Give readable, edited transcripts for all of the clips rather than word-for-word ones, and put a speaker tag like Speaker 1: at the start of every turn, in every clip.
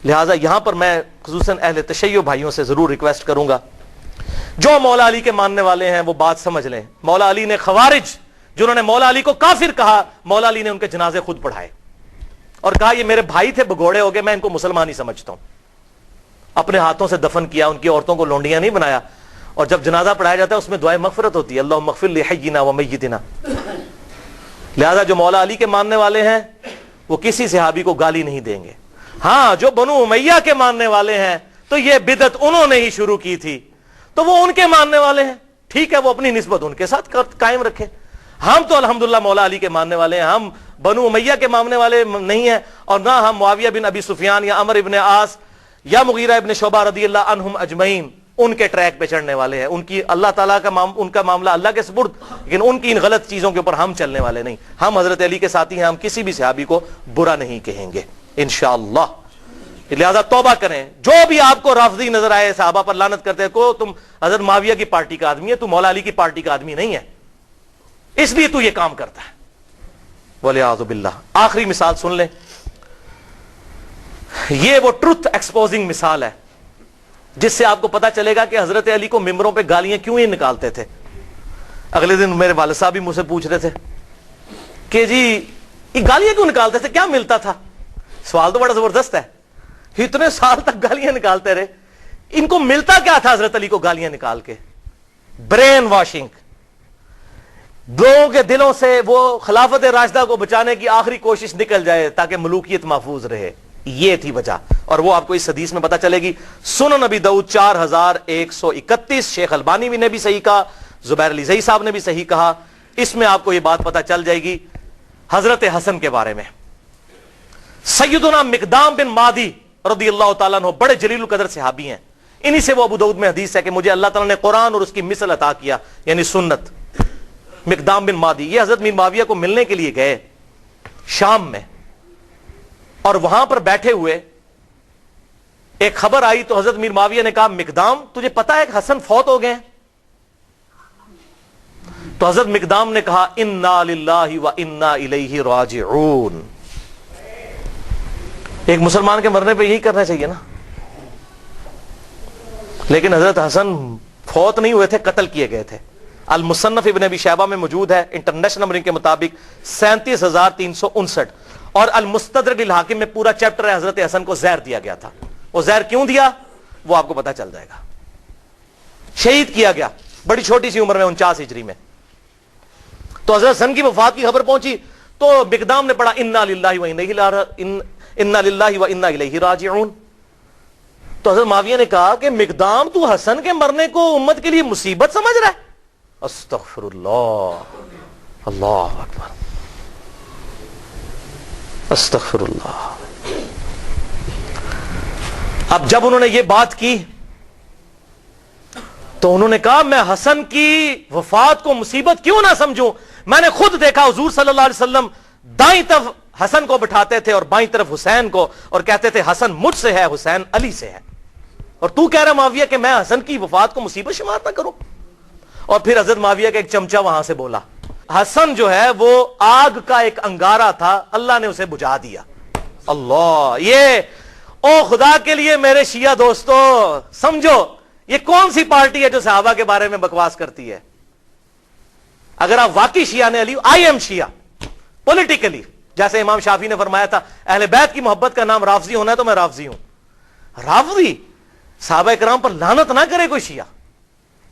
Speaker 1: لہٰذا یہاں پر میں خصوصاً اہل تشیع بھائیوں سے ضرور ریکویسٹ کروں گا، جو مولا علی کے ماننے والے ہیں وہ بات سمجھ لیں. مولا علی نے خوارج جنہوں نے مولا علی کو کافر کہا، مولا علی نے ان کے جنازے خود پڑھائے اور کہا یہ میرے بھائی تھے، بگوڑے ہو گئے، میں ان کو مسلمان ہی سمجھتا ہوں. اپنے ہاتھوں سے دفن کیا، ان کی عورتوں کو لونڈیاں نہیں بنایا. اور جب جنازہ پڑھایا جاتا ہے اس میں دعائے مغفرت ہوتی ہے، اللہم اغفر لحینا و میتنا. لہذا جو مولا علی کے ماننے والے ہیں وہ کسی صحابی کو گالی نہیں دیں گے. ہاں جو بنو امیہ کے ماننے والے ہیں تو یہ بدعت انہوں نے ہی شروع کی تھی، تو وہ ان کے ماننے والے ہیں، ٹھیک ہے، وہ اپنی نسبت ان کے ساتھ قائم رکھیں. ہم تو الحمدللہ مولا علی کے ماننے والے ہیں، ہم بنو امیہ کے ماننے والے نہیں ہیں، اور نہ ہم معاویہ بن ابی سفیان یا عمر ابن عاص یا مغیرہ ابن شعبہ رضی اللہ عنہم اجمعین ان کے ٹریک پہ چڑھنے والے ہیں. ان کی اللہ تعالیٰ کا ان کا معاملہ اللہ کے سپرد، لیکن ان کی ان غلط چیزوں کے اوپر ہم چلنے والے نہیں. ہم حضرت علی کے ساتھی ہیں، ہم کسی بھی صحابی کو برا نہیں کہیں گے انشاءاللہ. لہذا توبہ کریں. جو بھی آپ کو رافضی نظر آئے، صحابہ پر لعنت کرتے ہیں، کو تم حضرت معاویہ کی پارٹی کا آدمی ہے، تو مولا علی کی پارٹی کا آدمی نہیں ہے، اس لیے تو یہ کام کرتا ہے. وَلِعَاذُ بِاللَّہ. آخری مثال سن لیں، یہ وہ ٹروتھ ایکسپوزنگ مثال ہے جس سے آپ کو پتا چلے گا کہ حضرت علی کو ممبروں پہ گالیاں کیوں ہی نکالتے تھے. اگلے دن میرے والد صاحب بھی مجھ سے پوچھ رہے تھے کہ جی یہ گالیاں کیوں نکالتے تھے، کیا ملتا تھا؟ سوال تو بڑا زبردست ہے. اتنے سال تک گالیاں نکالتے رہے، ان کو ملتا کیا تھا حضرت علی کو گالیاں نکال کے؟ Brain washing. لوگوں کے دلوں سے وہ خلافت راشدہ کو بچانے کی آخری کوشش نکل جائے تاکہ ملوکیت محفوظ رہے. یہ تھی وجہ، اور وہ آپ کو اس حدیث میں پتا چلے گی. سنن نبی داؤد 4131، شیخ البانی بھی نے بھی صحیح کہا، زبیر علی زئی صاحب نے بھی صحیح کہا. اس میں آپ کو یہ بات پتا چل جائے گی حضرت حسن کے بارے میں. سیدنا مقدام بن مادی رضی اللہ تعالیٰ عنہ بڑے جلیل القدر صحابی ہیں. انہی سے وہ ابو داؤد میں حدیث ہے کہ مجھے اللہ تعالیٰ نے قرآن اور اس کی مثل عطا کیا، یعنی سنت. مقدام بن مادی یہ حضرت میر معاویہ کو ملنے کے لیے گئے شام میں، اور وہاں پر بیٹھے ہوئے ایک خبر آئی تو حضرت میر معاویہ نے کہا مقدام تجھے پتا ہے کہ حسن فوت ہو گئے ہیں؟ تو حضرت مقدام نے کہا انا للہ و انا الیہ راجعون. ایک مسلمان کے مرنے پہ یہی کرنا چاہیے نا. لیکن حضرت حسن فوت نہیں ہوئے تھے، قتل کیے گئے تھے. المصنف ابن ابی شیبہ میں موجود ہے انٹرنیشنل نمبرنگ کے مطابق 37,359، اور المستدرک للحاکم میں پورا چیپٹر ہے حضرت حسن کو زہر دیا گیا تھا. وہ زہر کیوں دیا وہ آپ کو پتا چل جائے گا. شہید کیا گیا بڑی چھوٹی سی عمر میں 49 ہجری میں. تو حضرت حسن کی وفات کی خبر پہنچی تو مقدام نے پڑھا انا للہ و انا الیہ راجعون. تو حضرت معاویہ نے کہا کہ مقدام تو حسن کے مرنے کو امت کے لیے مصیبت سمجھ رہا ہے؟ استغفر اللہ، اللہ اکبر، استغفر اللہ. اب جب انہوں نے یہ بات کی تو انہوں نے کہا میں حسن کی وفات کو مصیبت کیوں نہ سمجھوں؟ میں نے خود دیکھا حضور صلی اللہ علیہ وسلم دائیں طرف حسن کو بٹھاتے تھے اور بائیں طرف حسین کو، اور کہتے تھے حسن مجھ سے ہے، حسین علی سے ہے. اور تو کہہ رہا معاویہ کہ میں حسن کی وفات کو مصیبت شمار نہ کروں؟ اور پھر حضرت معاویہ کا ایک چمچہ وہاں سے بولا. حسن جو ہے وہ آگ کا ایک انگارہ تھا، اللہ نے اسے بجھا دیا. اللہ، یہ او خدا کے لیے میرے شیعہ دوستو سمجھو یہ کون سی پارٹی ہے جو صحابہ کے بارے میں بکواس کرتی ہے؟ اگر آپ واقعی شیعہ نے علی، آئی ایم شیعہ پولیٹیکلی، جیسے امام شافعی نے فرمایا تھا اہل بیت کی محبت کا نام رافضی ہونا ہے تو میں رافضی ہوں. رافضی صحابہ کرام پر لعنت نہ کرے کوئی شیعہ،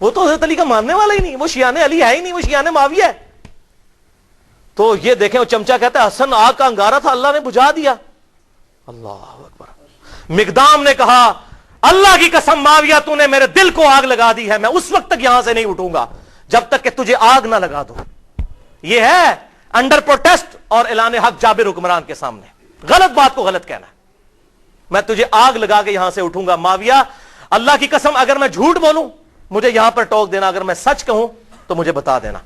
Speaker 1: وہ تو حضرت علی کا ماننے والا ہی نہیں، وہ شیعہ علی ہے ہی نہیں، وہ شیعہ معاویہ ہے. تو یہ دیکھیں وہ چمچہ کہتا ہے حسن آگ کا انگارہ تھا، اللہ نے بجھا دیا. اللہ اکبر. مقدام نے کہا اللہ کی قسم معاویہ تو نے میرے دل کو آگ لگا دی ہے، میں اس وقت تک یہاں سے نہیں اٹھوں گا جب تک کہ تجھے آگ نہ لگا دو. یہ ہے انڈر پروٹیسٹ اور اعلان حق جابر حکمران کے سامنے غلط بات کو غلط کہنا ہے. میں تجھے آگ لگا کے یہاں سے اٹھوں گا. معاویہ اللہ کی قسم اگر میں جھوٹ بولوں مجھے یہاں پر ٹوک دینا، اگر میں سچ کہوں تو مجھے بتا دینا.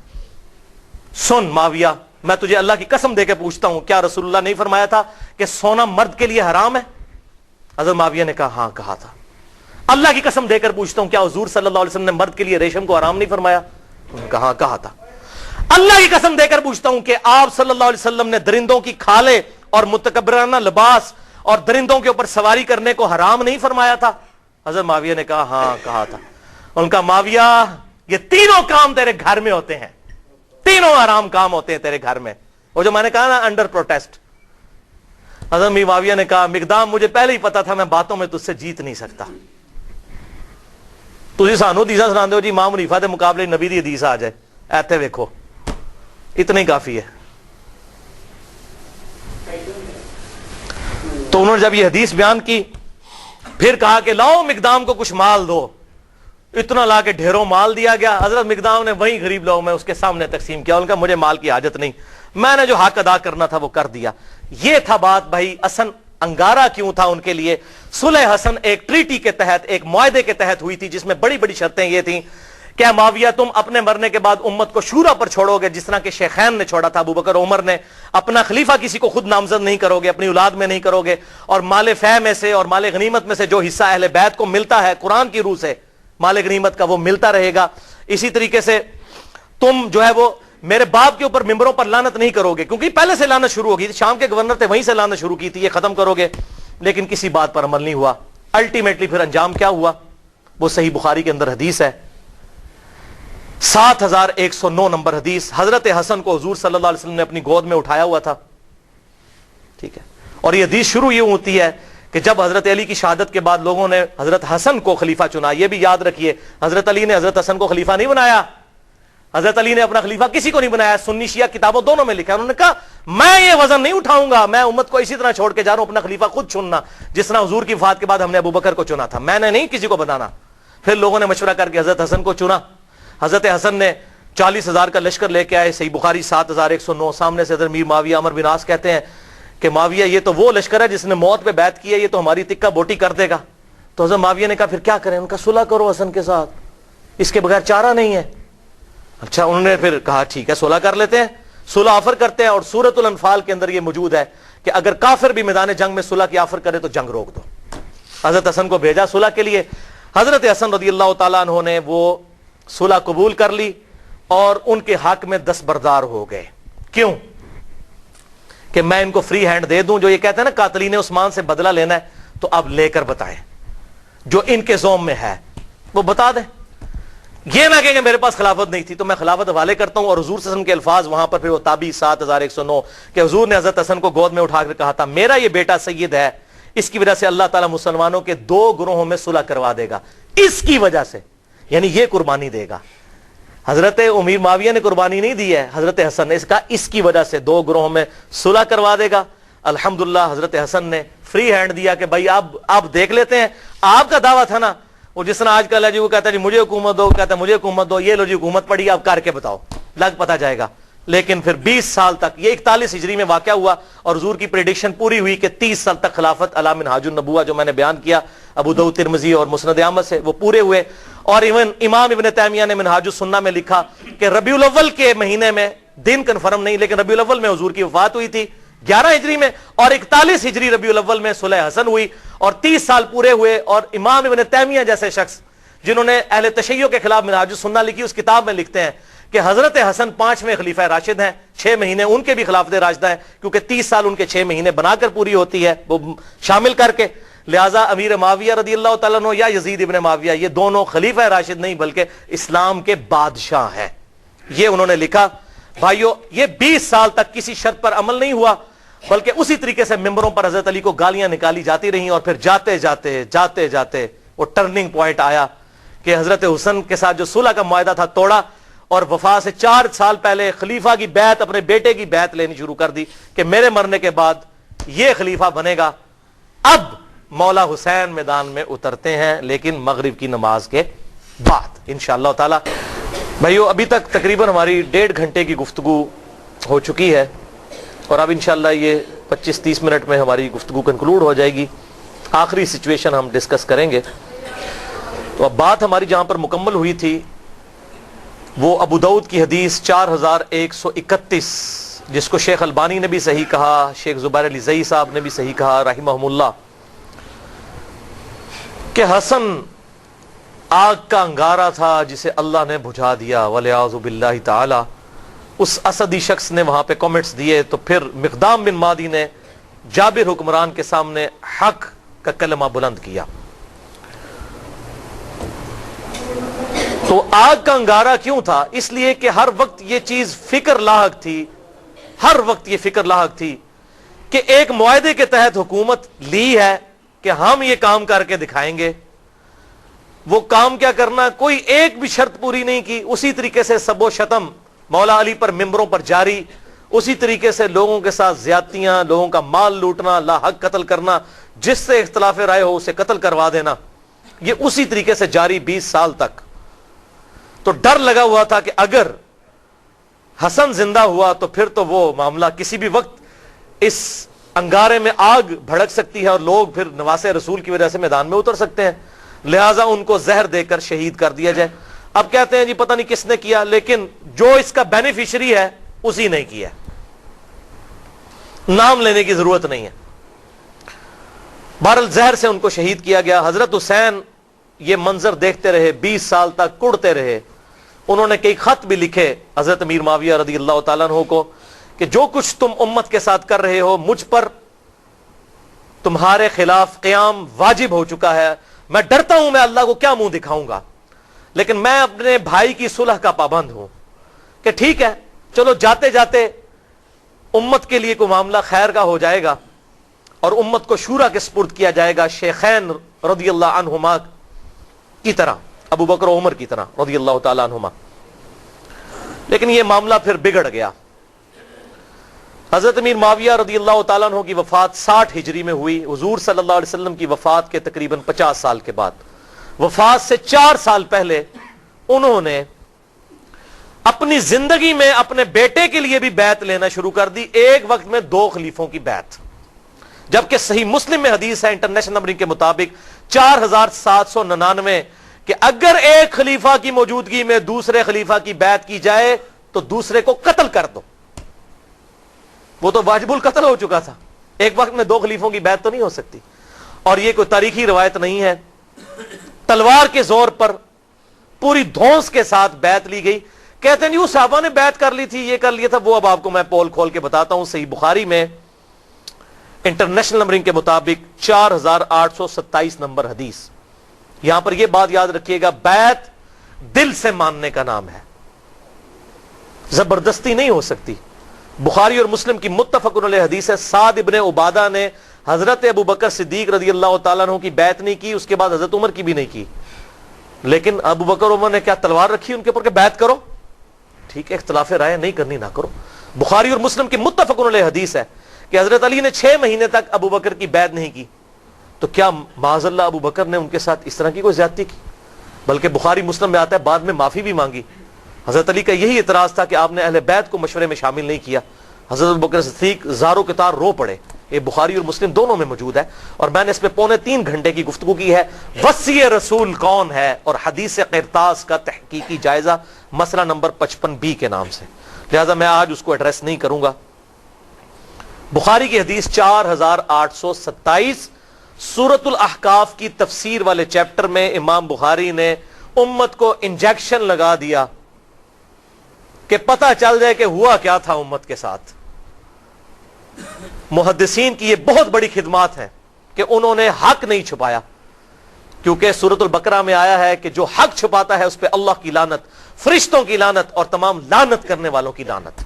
Speaker 1: سن معاویہ میں تجھے اللہ کی قسم دے کے پوچھتا ہوں، کیا رسول اللہ نہیں فرمایا تھا کہ سونا مرد کے لیے حرام ہے؟ حضرت معاویہ نے کہا ہاں کہا تھا. اللہ کی قسم دے کر پوچھتا ہوں، کیا حضور صلی اللہ علیہ وسلم نے مرد کے لیے ریشم کو حرام نہیں فرمایا؟ انہوں نے کہا ہاں کہا تھا. اللہ کی قسم دے کر پوچھتا ہوں کہ آپ صلی اللہ علیہ وسلم نے درندوں کی کھالیں اور متکبرانہ لباس اور درندوں کے اوپر سواری کرنے کو حرام نہیں فرمایا تھا؟ حضرت معاویہ نے کہا ہاں کہا تھا. ان کا معاویہ یہ تینوں کام تیرے گھر میں ہوتے ہیں, تینوں حرام کام ہوتے ہیں تیرے گھر میں. وہ جو میں نے کہا نا انڈر پروٹیسٹ. حضرت معاویہ نے کہا مقدام مجھے پہلے ہی پتا تھا میں باتوں میں تجھ سے جیت نہیں سکتا. تجھے سانو حدیثاں سنا دو جی امام حنیفہ کے مقابلے نبی دی حدیث آ جائے ایتے ویکھو, اتنا ہی کافی ہے. تو انہوں نے جب یہ حدیث بیان کی پھر کہا کہ لاؤ مقدام کو کچھ مال دو. اتنا لا کے ڈھیروں مال دیا گیا. حضرت مقدام نے وہیں غریب لوگوں میں اس کے سامنے تقسیم کیا. ان کا مجھے مال کی حاجت نہیں, میں نے جو حق ادا کرنا تھا وہ کر دیا. یہ تھا بات بھائی. حسن انگارہ کیوں تھا ان کے لیے؟ صلح حسن ایک ٹریٹی کے تحت, ایک معاہدے کے تحت ہوئی تھی جس میں بڑی بڑی شرطیں یہ تھیں کہ معاویہ تم اپنے مرنے کے بعد امت کو شورا پر چھوڑو گے جس طرح کہ شیخین نے چھوڑا تھا, ابو بکر عمر نے. اپنا خلیفہ کسی کو خود نامزد نہیں کرو گے, اپنی اولاد میں نہیں کرو گے, اور مال فہ میں سے اور مال غنیمت میں سے جو حصہ اہل بیت کو ملتا ہے قرآن کی روح سے مال غنیمت کا وہ ملتا رہے گا. اسی طریقے سے تم جو ہے وہ میرے باپ کے اوپر ممبروں پر لعنت نہیں کرو گے, کیونکہ پہلے سے لعنت شروع ہوگی. شام کے گورنر تھے وہیں سے لعنت شروع کی تھی, یہ ختم کرو گے. لیکن کسی بات پر عمل نہیں ہوا. الٹیمیٹلی پھر انجام کیا ہوا وہ صحیح بخاری کے اندر حدیث ہے, 7109 نمبر حدیث. حضرت حسن کو حضور صلی اللہ علیہ وسلم نے اپنی گود میں اٹھایا ہوا تھا, ٹھیک ہے. اور یہ حدیث شروع یہ ہوتی ہے کہ جب حضرت علی کی شہادت کے بعد لوگوں نے حضرت حسن کو خلیفہ چنا. یہ بھی یاد رکھیے حضرت علی نے حضرت حسن کو خلیفہ نہیں بنایا. حضرت علی نے اپنا خلیفہ کسی کو نہیں بنایا. سنی شیعہ کتابوں دونوں میں لکھا ہے. انہوں نے کہا میں یہ وزن نہیں اٹھاؤں گا, میں امت کو اسی طرح چھوڑ کے جا رہا ہوں, اپنا خلیفہ خود چننا جس طرح حضور کی وفات کے بعد ہم نے ابو بکر کو چنا تھا, میں نے نہیں کسی کو بنانا. پھر لوگوں نے مشورہ کر کے حضرت حسن کو چنا. حضرت حسن نے 40,000 کا لشکر لے کے آئے. صحیح بخاری 7109. سامنے سے حضرت میر معاویہ عمر بن عاص کہتے ہیں کہ معاویہ یہ تو وہ لشکر ہے جس نے موت پہ بیعت کی ہے, یہ تو ہماری تکہ بوٹی کر دے گا. تو حضرت معاویہ نے کہا پھر کیا کریں؟ ان کا صلح کرو حسن کے ساتھ, اس کے بغیر چارہ نہیں ہے. اچھا, انہوں نے پھر کہا ٹھیک ہے صلح کر لیتے ہیں, صلح آفر کرتے ہیں. اور سورۃ الانفال کے اندر یہ موجود ہے کہ اگر کافر بھی میدان جنگ میں صلح کی آفر کرے تو جنگ روک دو. حضرت حسن کو بھیجا صلح کے لیے. حضرت حسن رضی اللہ تعالیٰ عنہ نے وہ صلح قبول کر لی اور ان کے حق میں دستبردار ہو گئے. کیوں؟ کہ میں ان کو فری ہینڈ دے دوں. جو یہ کہتے ہیں نا قاتلین عثمان سے بدلہ لینا ہے تو اب لے کر بتائیں, جو ان کے زوم میں ہے وہ بتا دیں. یہ نہ کہیں کہ میرے پاس خلافت نہیں تھی تو میں خلافت حوالے کرتا ہوں. اور حضور صلی اللہ علیہ وسلم کے الفاظ وہاں پر پھر وہ تابعی 7109 کہ حضور نے حضرت حسن کو گود میں اٹھا کر کہا تھا میرا یہ بیٹا سید ہے, اس کی وجہ سے اللہ تعالیٰ مسلمانوں کے 2 گروہوں میں صلح کروا دے گا, اس کی وجہ سے, یعنی یہ قربانی دے گا. حضرت امیر معاویہ نے قربانی نہیں دی ہے, حضرت حسن نے. اس کا اس کی وجہ سے 2 گروہوں میں صلح کروا دے گا. الحمدللہ حضرت حسن نے فری ہینڈ دیا کہ بھائی آپ دیکھ لیتے ہیں. آپ کا دعویٰ تھا نا وہ جس طرح آج کل ہے جی, وہ کہتا ہے جی مجھے حکومت دو, کہتا ہے مجھے حکومت دو, یہ لو جی حکومت پڑی, آپ کر کے بتاؤ, لگ پتا جائے گا. لیکن پھر 20 سال تک, یہ 41 ہجری میں واقعہ ہوا اور حضور کی پریڈکشن پوری ہوئی کہ 30 سال تک خلافت علی منہاج النبوہ جو میں نے بیان کیا ابو داؤد ترمذی اور مسند احمد سے, وہ پورے ہوئے. اور ایون امام ابن تیمیہ نے منہاج السنہ میں لکھا کہ ربیع الاول کے مہینے میں, دن کنفرم نہیں لیکن ربیع الاول میں حضور کی وفات ہوئی تھی 11 ہجری میں, اور 41 ہجری ربیع الاول میں صلح حسن ہوئی اور 30 سال پورے ہوئے. اور امام ابن تیمیہ جیسے شخص جنہوں نے اہل تشیع کے خلاف منہاج السنہ لکھی, اس کتاب میں لکھتے ہیں کہ حضرت حسن 5ویں خلیفہ راشد ہیں, 6 مہینے ان کے بھی خلافت راشدہ ہیں کیونکہ 30 سال ان کے 6 مہینے بنا کر پوری ہوتی ہے وہ شامل کر کے. لہذا امیر معاویہ رضی اللہ تعالیٰ عنہ یا یزید ابن معاویہ یہ دونوں خلیفہ راشد نہیں بلکہ اسلام کے بادشاہ ہیں. یہ انہوں نے لکھا. بھائیو یہ 20 سال تک کسی شرط پر عمل نہیں ہوا بلکہ اسی طریقے سے ممبروں پر حضرت علی کو گالیاں نکالی جاتی رہیں. اور پھر جاتے جاتے وہ ٹرننگ پوائنٹ آیا کہ حضرت حسن کے ساتھ جو صلح کا معاہدہ تھا توڑا, اور وفات سے 4 سال پہلے خلیفہ کی بیعت, اپنے بیٹے کی بیعت لینی شروع کر دی کہ میرے مرنے کے بعد یہ خلیفہ بنے گا. اب مولا حسین میدان میں اترتے ہیں لیکن مغرب کی نماز کے بعد انشاءاللہ تعالی. بھائیو ابھی تک تقریباً ہماری 1.5 گھنٹے کی گفتگو ہو چکی ہے اور اب انشاءاللہ یہ 25-30 منٹ میں ہماری گفتگو کنکلوڈ ہو جائے گی. آخری سچویشن ہم ڈسکس کریں گے. تو اب بات ہماری جہاں پر مکمل ہوئی تھی وہ ابو داؤد کی حدیث 4131 جس کو شیخ البانی نے بھی صحیح کہا, شیخ زبیر علی زئی صاحب نے بھی صحیح کہا رحمہم اللہ, کہ حسن آگ کا انگارہ تھا جسے اللہ نے بجھا دیا والعیاذ باللہ تعالی. اس اسدی شخص نے وہاں پہ کامنٹس دیے. تو پھر مقدام بن مادی نے جابر حکمران کے سامنے حق کا کلمہ بلند کیا. تو آگ کا انگارہ کیوں تھا؟ اس لیے کہ ہر وقت یہ چیز فکر لاحق تھی، ہر وقت یہ فکر لاحق تھی کہ ایک معاہدے کے تحت حکومت لی ہے کہ ہم یہ کام کر کے دکھائیں گے. وہ کام کیا کرنا، کوئی ایک بھی شرط پوری نہیں کی. اسی طریقے سے سب و شتم مولا علی پر ممبروں پر جاری، اسی طریقے سے لوگوں کے ساتھ زیادتیاں، لوگوں کا مال لوٹنا، لا حق قتل کرنا، جس سے اختلاف رائے ہو اسے قتل کروا دینا، یہ اسی طریقے سے جاری 20 سال تک. تو ڈر لگا ہوا تھا کہ اگر حسن زندہ ہوا تو پھر تو وہ معاملہ کسی بھی وقت اس انگارے میں آگ بھڑک سکتی ہے اور لوگ پھر نواسے رسول کی وجہ سے میدان میں اتر سکتے ہیں. لہٰذا ان کو زہر دے کر شہید کر دیا جائے. اب کہتے ہیں جی پتہ نہیں کس نے کیا، لیکن جو اس کا بینیفیشری ہے اسی نے کیا، نام لینے کی ضرورت نہیں ہے. بہرحال زہر سے ان کو شہید کیا گیا. حضرت حسین یہ منظر دیکھتے رہے، 20 سال تک کڑتے رہے. انہوں نے کئی خط بھی لکھے حضرت امیر معاویہ رضی اللہ تعالیٰ عنہ کو کہ جو کچھ تم امت کے ساتھ کر رہے ہو مجھ پر تمہارے خلاف قیام واجب ہو چکا ہے. میں ڈرتا ہوں میں اللہ کو کیا منہ دکھاؤں گا، لیکن میں اپنے بھائی کی صلح کا پابند ہوں کہ ٹھیک ہے چلو جاتے جاتے امت کے لیے کوئی معاملہ خیر کا ہو جائے گا اور امت کو شورا کے سپرد کیا جائے گا شیخین رضی اللہ عنہما کی طرح، ابو بکر و عمر کی طرح رضی اللہ تعالی عنہما. لیکن یہ معاملہ پھر بگڑ گیا. حضرت امیر معاویہ رضی اللہ تعالیٰ عنہ کی وفات 60 ہجری میں ہوئی. حضور صلی اللہ علیہ وسلم کی وفات کے تقریباً 50 سال کے بعد، وفات سے 4 سال پہلے انہوں نے اپنی زندگی میں اپنے بیٹے کے لیے بھی بیعت لینا شروع کر دی. ایک وقت میں 2 خلیفوں کی بیعت، جبکہ صحیح مسلم میں حدیث ہے انٹرنیشنل نمبرنگ کے مطابق 4799 کہ اگر ایک خلیفہ کی موجودگی میں دوسرے خلیفہ کی بیعت کی جائے تو دوسرے کو قتل کر دو. وہ تو واجب القتل ہو چکا تھا، ایک وقت میں 2 خلیفوں کی بیعت تو نہیں ہو سکتی. اور یہ کوئی تاریخی روایت نہیں ہے، تلوار کے زور پر پوری دھونس کے ساتھ بیعت لی گئی. کہتے ہیں وہ صحابہ نے بیعت کر لی تھی، یہ کر لیا تھا، وہ اب آپ کو میں پول کھول کے بتاتا ہوں. صحیح بخاری میں انٹرنیشنل نمبرنگ کے مطابق 4827 نمبر حدیث. یہاں پر یہ بات یاد رکھیے گا، بیعت دل سے ماننے کا نام ہے، زبردستی نہیں ہو سکتی. بخاری اور مسلم کی متفق علیہ حدیث ہے، سعد ابن عبادہ نے حضرت ابو بکر صدیق رضی اللہ تعالیٰ عنہ کی بیعت نہیں کی، اس کے بعد حضرت عمر کی بھی نہیں کی. لیکن ابو بکر عمر نے کیا تلوار رکھی ان کے اوپر کہ بیعت کرو؟ ٹھیک ہے، اختلاف رائے نہیں کرنی نہ کرو. بخاری اور مسلم کی متفق علیہ حدیث ہے کہ حضرت علی نے 6 مہینے تک ابو بکر کی بیعت نہیں کی. تو کیا معاذ اللہ ابو بکر نے ان کے ساتھ اس طرح کی کوئی زیادتی کی؟ بلکہ بخاری مسلم میں آتا ہے بعد میں معافی بھی مانگی. حضرت علی کا یہی اعتراض تھا کہ آپ نے اہل بیت کو مشورے میں شامل نہیں کیا. حضرت ابوبکر صدیق زاروں کے تار رو پڑے. یہ بخاری اور مسلم دونوں میں موجود ہے، اور میں نے اس پہ 2.25 گھنٹے کی گفتگو کی ہے. وصی رسول کون ہے اور حدیث قرطاس کا تحقیقی جائزہ، مسئلہ نمبر 55B کے نام سے، لہذا میں آج اس کو ایڈریس نہیں کروں گا. بخاری کی حدیث 4827 سورۃ الاحقاف کی تفسیر والے چیپٹر میں امام بخاری نے امت کو انجیکشن لگا دیا کہ پتہ چل جائے کہ ہوا کیا تھا امت کے ساتھ. محدثین کی یہ بہت بڑی خدمات ہیں کہ انہوں نے حق نہیں چھپایا، کیونکہ سورۃ البقرہ میں آیا ہے کہ جو حق چھپاتا ہے اس پہ اللہ کی لعنت، فرشتوں کی لعنت اور تمام لعنت کرنے والوں کی لعنت.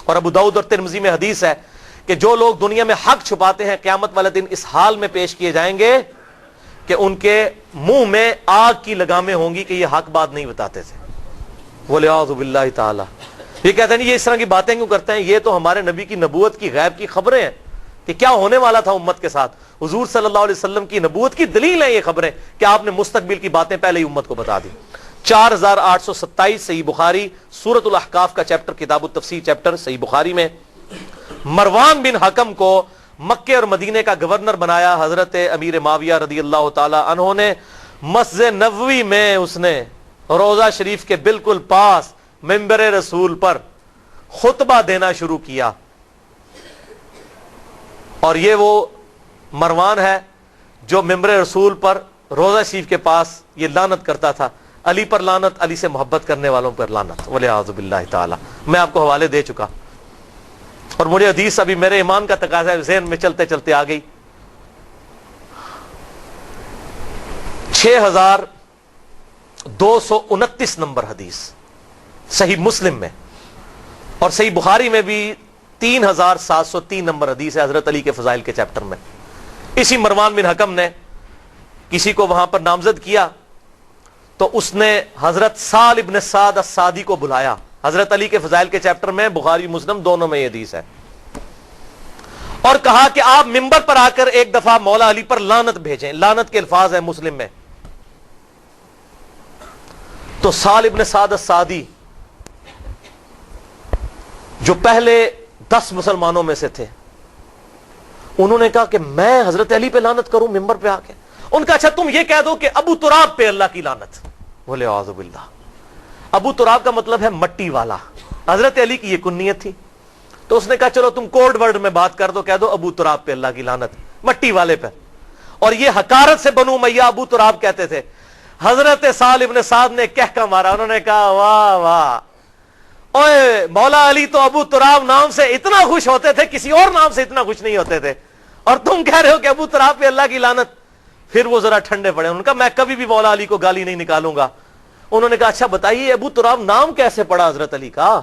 Speaker 1: اور ابو داؤد اور ترمذی میں حدیث ہے کہ جو لوگ دنیا میں حق چھپاتے ہیں قیامت والے دن اس حال میں پیش کیے جائیں گے کہ ان کے منہ میں آگ کی لگامیں ہوں گی کہ یہ حق بات نہیں بتاتے تھے. وَلِعَاذُ بِاللَّهِ تعالی. یہ کہتے ہیں یہ اس طرح کی باتیں کیوں کرتے ہیں؟ یہ تو ہمارے نبی کی نبوت کی غیب کی خبریں ہیں کہ کیا ہونے والا تھا امت کے ساتھ. حضور صلی اللہ علیہ وسلم کی نبوت کی دلیل ہے یہ خبریں کہ آپ نے مستقبل کی باتیں پہلے ہی امت کو بتا دی. 4827 صحیح بخاری سورۃ الاحقاف کا چیپٹر، کتاب التفسیر چیپٹر صحیح بخاری میں. مروان بن حکم کو مکے اور مدینے کا گورنر بنایا حضرت امیر معاویہ رضی اللہ تعالی عنہ نے. مسجد نبوی میں اس نے روضہ شریف کے بالکل پاس منبر رسول پر خطبہ دینا شروع کیا. اور یہ وہ مروان ہے جو منبر رسول پر روضہ شریف کے پاس یہ لعنت کرتا تھا، علی پر لعنت، علی سے محبت کرنے والوں پر لعنت، والعیاذ باللہ تعالی. میں آپ کو حوالے دے چکا. اور مجھے حدیث ابھی میرے ایمان کا تقاضا ہے ذہن میں چلتے چلتے آ گئی. 6229 نمبر حدیث صحیح مسلم میں، اور صحیح بخاری میں بھی 3703 نمبر حدیث ہے حضرت علی کے فضائل کے چیپٹر میں. اسی مروان بن حکم نے کسی کو وہاں پر نامزد کیا تو اس نے حضرت سال ابن سعد السعدی کو بلایا. حضرت علی کے فضائل کے چیپٹر میں، بخاری مسلم دونوں میں یہ حدیث ہے، اور کہا کہ آپ منبر پر آ کر ایک دفعہ مولا علی پر لعنت بھیجیں. لعنت کے الفاظ ہیں مسلم میں. تو سال ابن سعد السعدی جو پہلے 10 مسلمانوں میں سے تھے، انہوں نے کہا کہ میں حضرت علی پہ لعنت کروں منبر پہ آ کے؟ ان کا اچھا تم یہ کہہ دو کہ ابو تراب پہ اللہ کی لعنت. بولے اعوذ باللہ. ابو تراب کا مطلب ہے مٹی والا. حضرت علی کی یہ کنیت تھی. تو اس نے کہا چلو تم کوڈ ورڈ میں بات کر دو، کہہ دو ابو تراب پہ اللہ کی لعنت، مٹی والے پہ. اور یہ حقارت سے بنو امیہ ابو تراب کہتے تھے. حضرت سال ابن سعد نے کہہ کا مارا. انہوں نے کہا واہ واہ، اوے مولا علی تو ابو تراب نام سے اتنا خوش ہوتے تھے، کسی اور نام سے اتنا خوش نہیں ہوتے تھے، اور تم کہہ رہے ہو کہ ابو تراب پہ اللہ کی لعنت. پھر وہ ذرا ٹھنڈے پڑے. انہوں نے کہا میں کبھی بھی مولا علی کو گالی نہیں نکالوں گا. انہوں نے کہا اچھا بتائیے ابو تراب نام کیسے پڑا حضرت علی کا؟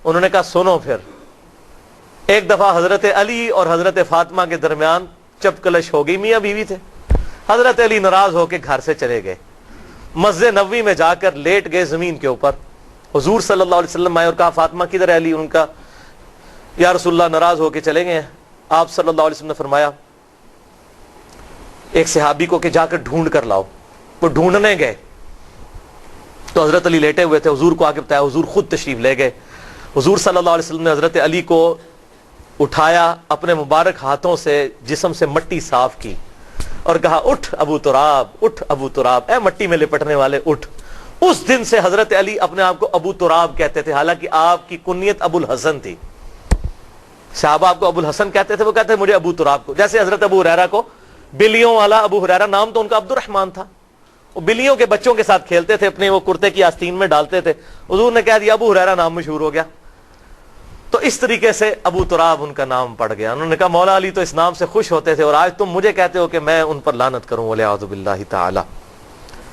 Speaker 1: انہوں نے کہا سنو. پھر ایک دفعہ حضرت علی اور حضرت فاطمہ کے درمیان چپ کلش ہو گئی. میاں بیوی تھے. حضرت علی ناراض ہو کے گھر سے چلے گئے. مسجد نبوی میں جا کر لیٹ گئے زمین کے اوپر. حضور صلی اللہ علیہ وسلم آئے اور کہا فاطمہ کدھر ہے علی؟ ان کا یا رسول اللہ ناراض ہو کے چلے گئے ہیں. آپ صلی اللہ علیہ وسلم نے فرمایا ایک صحابی کو کہ جا کر ڈھونڈ کر لاؤ. وہ ڈھونڈنے گئے تو حضرت علی لیٹے ہوئے تھے. حضور کو آگے بتایا. حضور خود تشریف لے گئے. حضور صلی اللہ علیہ وسلم نے حضرت علی کو اٹھایا، اپنے مبارک ہاتھوں سے جسم سے مٹی صاف کی اور کہا اٹھ ابو تراب، اٹھ ابو تراب، اے مٹی میں لپٹنے والے اٹھ. اس دن سے حضرت علی اپنے آپ کو ابو تراب کہتے تھے، حالانکہ آپ کی کنیت ابو الحسن تھی. صحابہ آپ کو ابو الحسن کہتے تھے، وہ کہتے تھے مجھے ابو تراب کو. جیسے حضرت ابو ہریرہ کو بلیوں والا ابو ہریرہ نام تو ان کا عبد الرحمن تھا. وہ بلیوں کے بچوں کے ساتھ کھیلتے تھے، اپنے وہ کرتے کی آستین میں ڈالتے تھے. حضور نے کہہ دیا ابو ہریرہ نام مشہور ہو گیا. تو اس طریقے سے ابو تراب ان کا نام پڑ گیا. انہوں نے کہا مولا علی تو اس نام سے خوش ہوتے تھے اور آج تم مجھے کہتے ہو کہ میں ان پر لعنت کروں. والعیاذ باللہ تعالی.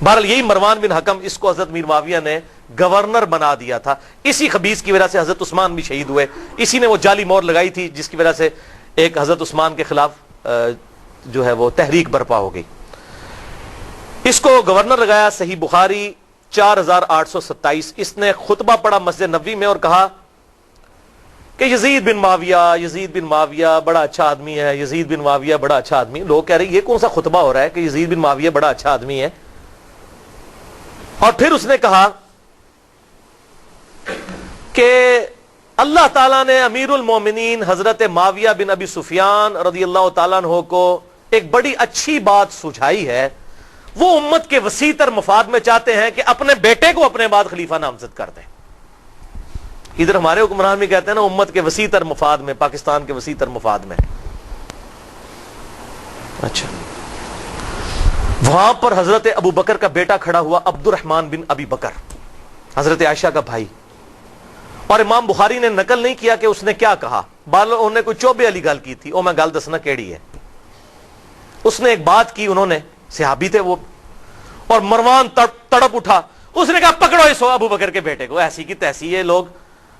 Speaker 1: بہرحال یہی مروان بن حکم، اس کو حضرت میر معاویہ نے گورنر بنا دیا تھا. اسی خبیث کی وجہ سے حضرت عثمان بھی شہید ہوئے. اسی نے وہ جعلی مور لگائی تھی جس کی وجہ سے ایک حضرت عثمان کے خلاف جو ہے وہ تحریک برپا ہو گئی. اس کو گورنر لگایا. صحیح بخاری 4827. اس نے خطبہ پڑھا مسجد نبوی میں اور کہا کہ یزید بن معاویہ بڑا اچھا آدمی ہے، یزید بن معاویہ بڑا اچھا آدمی. لوگ کہہ رہے یہ کون سا خطبہ ہو رہا ہے کہ یزید بن معاویہ بڑا اچھا آدمی ہے. اور پھر اس نے کہا کہ اللہ تعالیٰ نے امیر المومنین حضرت معاویہ بن ابی سفیان رضی اللہ تعالیٰ عنہ کو ایک بڑی اچھی بات سجھائی ہے. وہ امت کے وسیع تر مفاد میں چاہتے ہیں کہ اپنے بیٹے کو اپنے بعد خلیفہ نامزد کر دیں. ادھر ہمارے حکمران بھی کہتے ہیں نا امت کے وسیع تر مفاد میں، پاکستان کے وسیع تر مفاد میں. اچھا، وہاں پر حضرت ابو بکر کا بیٹا کھڑا ہوا، عبد الرحمن بن ابی بکر، حضرت عائشہ کا بھائی. اور امام بخاری نے نقل نہیں کیا کہ اس نے کیا کہا. انہوں نے کوئی چوبے والی گل کی تھی. او میں گل دسنا کیڑی ہے. اس نے ایک بات کی، انہوں نے صحابی تھے وہ، اور مروان تڑپ اٹھا. اس نے کہا پکڑو اس ابو بکر کے بیٹے کو. ایسی کی تیسی یہ لوگ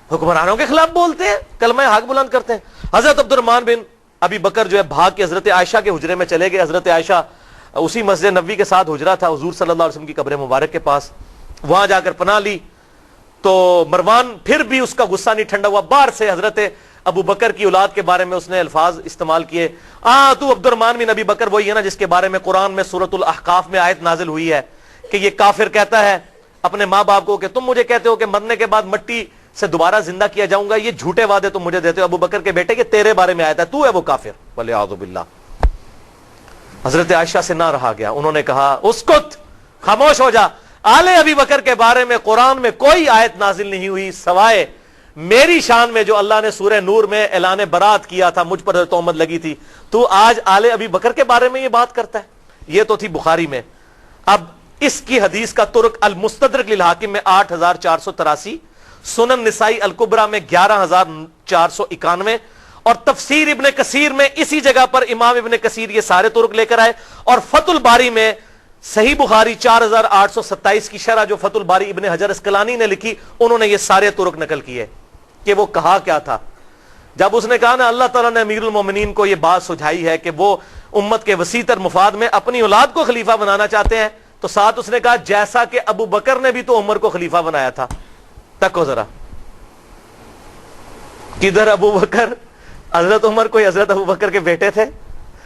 Speaker 1: حکمرانوں کے خلاف بولتے ہیں، کلمہ حق بلند کرتے ہیں. حضرت عبد الرحمن بن ابی بکر جو ہے بھاگ کے حضرت عائشہ کے حجرے میں چلے گئے. حضرت عائشہ اسی مسجد نبوی کے ساتھ حجرہ تھا حضور صلی اللہ علیہ وسلم کی قبر مبارک کے پاس. وہاں جا کر پناہ لی تو مروان پھر بھی اس کا غصہ نہیں ٹھنڈا ہوا. باہر سے حضرت ابو بکر کی اولاد کے بارے میں اس نے الفاظ استعمال کیے. تو عبد الرحمن بن ابی بکر وہی ہے نا جس کے بارے میں قرآن میں سورۃ الاحقاف میں آیت نازل ہوئی ہے کہ یہ کافر کہتا ہے اپنے ماں باپ کو کہ تم مجھے کہتے ہو کہ مرنے کے بعد مٹی سے دوبارہ زندہ کیا جاؤں گا. یہ جھوٹے وعدے تم مجھے دیتے ہو ابو بکر کے بیٹے کہ تیرے بارے میں آیت ہے، تو ہے وہ کافر. والعیاذ باللہ. حضرت عائشہ سے نہ رہا گیا. انہوں نے کہا اسکت، خاموش ہو جا. آل ابی بکر کے بارے میں قرآن میں کوئی آیت نازل نہیں ہوئی سوائے میری شان میں جو اللہ نے سورہ نور میں اعلان برات کیا تھا، مجھ پر تہمت لگی تھی. تو آج آل ابی بکر کے بارے میں یہ بات کرتا ہے. یہ تو تھی بخاری میں. اب اس کی حدیث کا ترک المستدرک للحاکم میں 8483، سنن نسائی الکبرا میں 11,491 اور تفسیر ابن کثیر میں اسی جگہ پر امام ابن کثیر یہ سارے طرق لے کر آئے, اور فتح الباری میں صحیح بخاری 4,827 کی شرح جو فتح الباری ابن حجر اسقلانی نے لکھی, انہوں نے یہ سارے طرق نقل کیے کہ وہ کہا کیا تھا جب اس نے کہا نا اللہ تعالیٰ نے امیر المومنین کو یہ بات سجھائی ہے کہ وہ امت کے وسیع تر مفاد میں اپنی اولاد کو خلیفہ بنانا چاہتے ہیں, تو ساتھ اس نے کہا جیسا کہ ابو بکر نے بھی تو عمر کو خلیفہ بنایا تھا. تکو ذرا, کدھر ابو بکر؟ حضرت عمر کوئی حضرت ابو بکر کے بیٹے تھے؟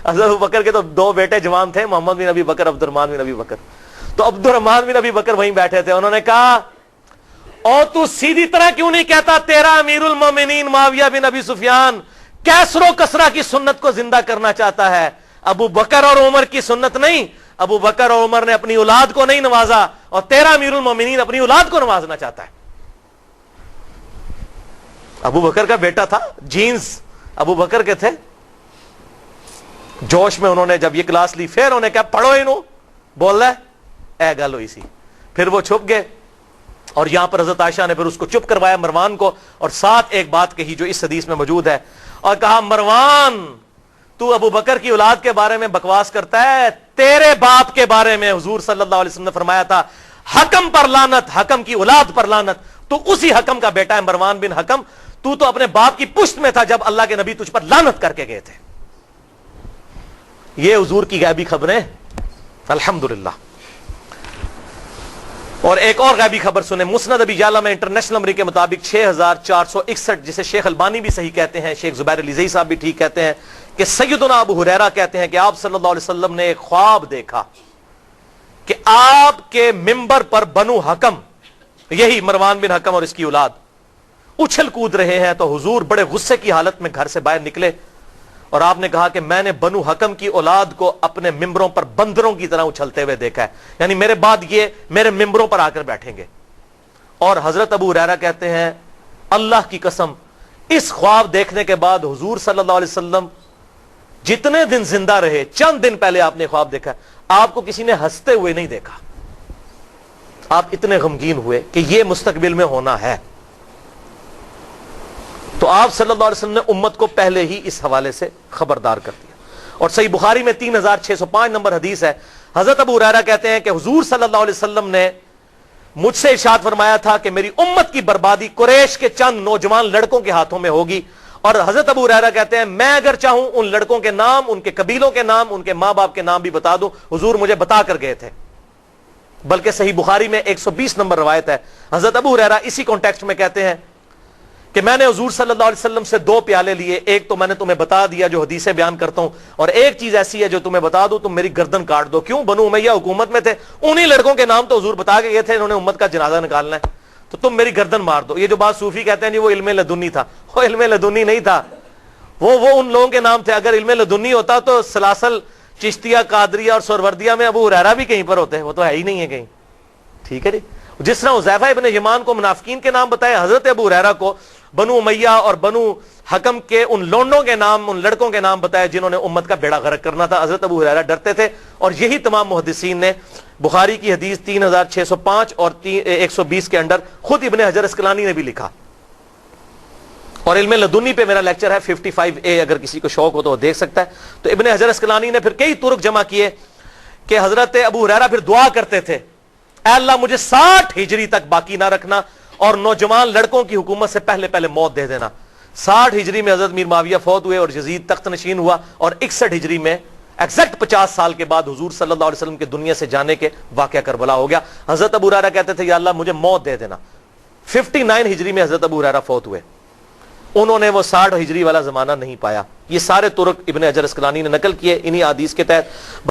Speaker 1: حضرت ابو بکر کے تو 2 بیٹے جوان تھے, محمد بن ابی بکر, عبد الرحمن بن ابی بکر. تو عبد الرحمن بن ابی بکر وہیں بیٹھے تھے, انہوں نے کہا اور تو سیدھی طرح کیوں نہیں کہتا تیرا امیر المومنین معاویہ بن ابی سفیان کیسر و کسرا کی سنت کو زندہ کرنا چاہتا ہے, ابو بکر اور عمر کی سنت نہیں. ابو بکر اور عمر نے اپنی اولاد کو نہیں نوازا, اور تیرا امیر المومنین اپنی اولاد کو نوازنا چاہتا ہے. ابو بکر کا بیٹا تھا, جینز ابو بکر کے تھے. جوش میں انہوں نے جب یہ کلاس لی, پھر انہوں نے کہا پڑھو انہوں, بول رہا ہے اے گل ہوئی سی. پھر وہ چھپ گئے, اور یہاں پر حضرت عائشہ نے پھر اس کو چپ کروایا مروان کو, اور ساتھ ایک بات کہی جو اس حدیث میں موجود ہے, اور کہا مروان تو ابو بکر کی اولاد کے بارے میں بکواس کرتا ہے, تیرے باپ کے بارے میں حضور صلی اللہ علیہ وسلم نے فرمایا تھا حکم پر لعنت, حکم کی اولاد پر لعنت. تو اسی حکم کا بیٹا ہے مروان بن حکم, تو اپنے باپ کی پشت میں تھا جب اللہ کے نبی تجھ پر لعنت کر کے گئے تھے. یہ حضور کی غیبی خبریں الحمدللہ. اور ایک اور غیبی خبر سنیں, مسند ابی یعلا میں انٹرنیشنل نمبر کے مطابق 6461, جسے شیخ البانی بھی صحیح کہتے ہیں, شیخ زبیر علی زئی صاحب بھی ٹھیک کہتے ہیں, کہ سیدنا ابو ہریرہ کہتے ہیں کہ آپ صلی اللہ علیہ وسلم نے ایک خواب دیکھا کہ آپ کے منبر پر بنو حکم, یہی مروان بن حکم اور اس کی اولاد, اچھل کود رہے ہیں. تو حضور بڑے غصے کی حالت میں گھر سے باہر نکلے, اور آپ نے کہا کہ میں نے بنو حکم کی اولاد کو اپنے ممبروں پر بندروں کی طرح اچھلتے ہوئے دیکھا ہے, یعنی میرے بعد یہ میرے ممبروں پر آ کر بیٹھیں گے. اور حضرت ابو ہریرہ کہتے ہیں اللہ کی قسم اس خواب دیکھنے کے بعد حضور صلی اللہ علیہ وسلم جتنے دن زندہ رہے, چند دن پہلے آپ نے خواب دیکھا, آپ کو کسی نے ہنستے ہوئے نہیں دیکھا. آپ اتنے غمگین ہوئے کہ یہ مستقبل میں ہونا ہے. تو آپ صلی اللہ علیہ وسلم نے امت کو پہلے ہی اس حوالے سے خبردار کر دیا. اور صحیح بخاری میں 3605 نمبر حدیث ہے, حضرت ابو ہریرہ کہتے ہیں کہ حضور صلی اللہ علیہ وسلم نے مجھ سے ارشاد فرمایا تھا کہ میری امت کی بربادی قریش کے چند نوجوان لڑکوں کے ہاتھوں میں ہوگی. اور حضرت ابو ہریرہ کہتے ہیں میں اگر چاہوں ان لڑکوں کے نام, ان کے قبیلوں کے نام, ان کے ماں باپ کے نام بھی بتا دوں, حضور مجھے بتا کر گئے تھے. بلکہ صحیح بخاری میں 120 نمبر روایت ہے, حضرت ابو ہریرہ اسی کانٹیکسٹ میں کہتے ہیں کہ میں نے حضور صلی اللہ علیہ وسلم سے 2 پیالے لیے, ایک تو میں نے تمہیں بتا دیا جو حدیثیں بیان کرتا ہوں, اور ایک چیز ایسی ہے جو تمہیں بتا دوں تم میری گردن کاٹ دو. کیوں؟ بنو امیہ حکومت میں تھے, انہی لڑکوں کے نام تو حضور بتا کے گئے تھے, انہوں نے امت کا جنازہ نکالنا ہے, تو تم میری گردن مار دو. یہ جو بات صوفی کہتے ہیں جی وہ علم لدنی تھا, وہ علم لدنی نہیں تھا, وہ ان لوگوں کے نام تھے. اگر علم لدنی ہوتا تو سلاسل, چشتیہ, قادریہ اور سہروردیہ میں ابو ہریرہ بھی کہیں پر ہوتے, وہ تو ہے ہی نہیں ہے کہیں. ٹھیک ہے جی. جس طرح حذیفہ ابن یمان کو منافقین کے نام بتائے, حضرت ابو ہریرہ کو بنو امیہ اور بنو حکم کے ان لونڈوں کے نام, ان لڑکوں کے نام بتائے جنہوں نے امت کا بیڑا غرق کرنا تھا. حضرت ابو ہریرہ ڈرتے تھے, اور یہی تمام محدثین نے بخاری کی حدیث 3605 اور 120 کے اندر خود ابن حجر اسقلانی نے بھی لکھا. اور علم لدنی پہ میرا لیکچر ہے 55A, اگر کسی کو شوق ہو تو وہ دیکھ سکتا ہے. تو ابن حجر اسقلانی نے پھر کئی طرق جمع کیے کہ حضرت ابو ہریرہ پھر دعا کرتے تھے, اے اللہ مجھے 60 ہجری تک باقی نہ رکھنا, اور نوجوان لڑکوں کی حکومت سے پہلے موت دے دینا. 60 ہجری میں حضرت میر معاویہ فوت ہوئے اور یزید تخت نشین ہوا, اور 61 ہجری میں ایگزیکٹ 50 سال کے بعد حضور صلی اللہ علیہ وسلم کے دنیا سے جانے کے واقعہ کربلا ہو گیا. حضرت ابو ہریرہ کہتے تھے یا اللہ مجھے موت دے دینا. 59 ہجری میں حضرت ابو ہریرہ فوت ہوئے, انہوں نے وہ 60 ہجری والا زمانہ نہیں پایا. یہ سارے طرق ابن حجر اسقلانی نے نقل کیے انہی حدیث کے تحت.